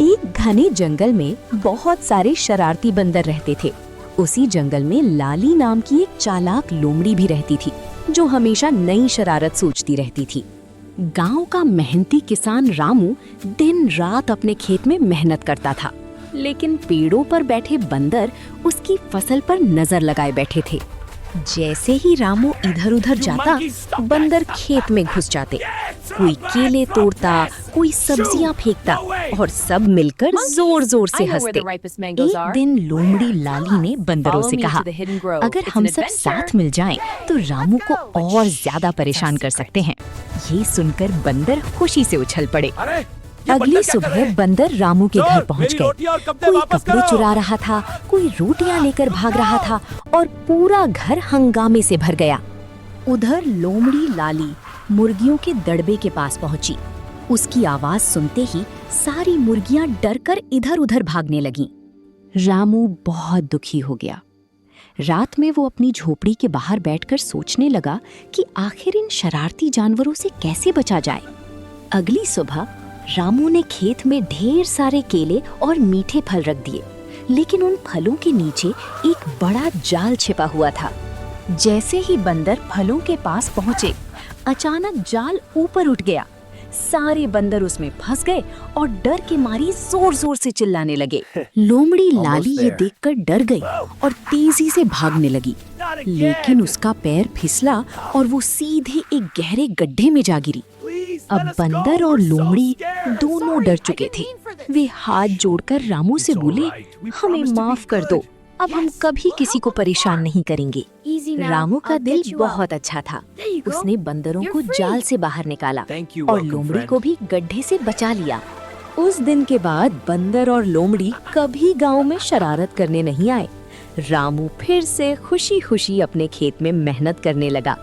एक घने जंगल में बहुत सारे शरारती बंदर रहते थे। उसी जंगल में लाली नाम की एक चालाक लोमड़ी भी रहती थी, जो हमेशा नई शरारत सोचती रहती थी। गांव का मेहनती किसान रामू दिन रात अपने खेत में मेहनत करता था, लेकिन पेड़ों पर बैठे बंदर उसकी फसल पर नजर लगाए बैठे थे। जैसे ही रामू इधर उधर जाता, बंदर खेत में घुस जाते। कोई केले तोड़ता, कोई सब्जियां फेंकता और सब मिलकर जोर जोर से हंसते। एक दिन लोमड़ी लाली ने बंदरों से कहा, अगर हम सब साथ मिल जाएं, तो रामू को और ज्यादा परेशान कर सकते हैं। ये सुनकर बंदर खुशी से उछल पड़े। अगली सुबह बंदर रामू के घर पहुंच गए। कोई कपड़े चुरा रहा था, कोई रोटियां लेकर भाग रहा था और पूरा घर हंगामे से भर गया। उधर लोमड़ी लाली मुर्गियों के दड़बे के पास पहुंची। उसकी आवाज सुनते ही सारी मुर्गियां डरकर इधर उधर भागने लगीं। रामू बहुत दुखी हो गया। रात में वो अपनी झोपड़ी के बाहर बैठकर सोचने लगा कि आखिर इन शरारती जानवरों से कैसे बचा जाए। अगली सुबह रामू ने खेत में ढेर सारे केले और मीठे फल रख दिए, लेकिन उन फलों के नीचे एक बड़ा जाल छिपा हुआ था। जैसे ही बंदर फलों के पास पहुंचे, अचानक जाल ऊपर उठ गया। सारे बंदर उसमें फंस गए और डर के मारी जोर जोर से चिल्लाने लगे। लोमड़ी लाली ये देखकर डर गई और तेजी से भागने लगी, लेकिन उसका पैर फिसला और वो सीधे एक गहरे गड्ढे में जा गिरी। अब बंदर और लोमड़ी दोनों डर चुके थे। वे हाथ जोड़कर रामू से बोले, हमें माफ कर दो, अब हम कभी किसी को परेशान नहीं करेंगे। रामू का दिल बहुत अच्छा था। उसने बंदरों को जाल से बाहर निकाला और लोमड़ी को भी गड्ढे से बचा लिया। उस दिन के बाद बंदर और लोमड़ी कभी गांव में शरारत करने नहीं आए। रामू फिर से खुशी खुशी अपने खेत में मेहनत करने लगा।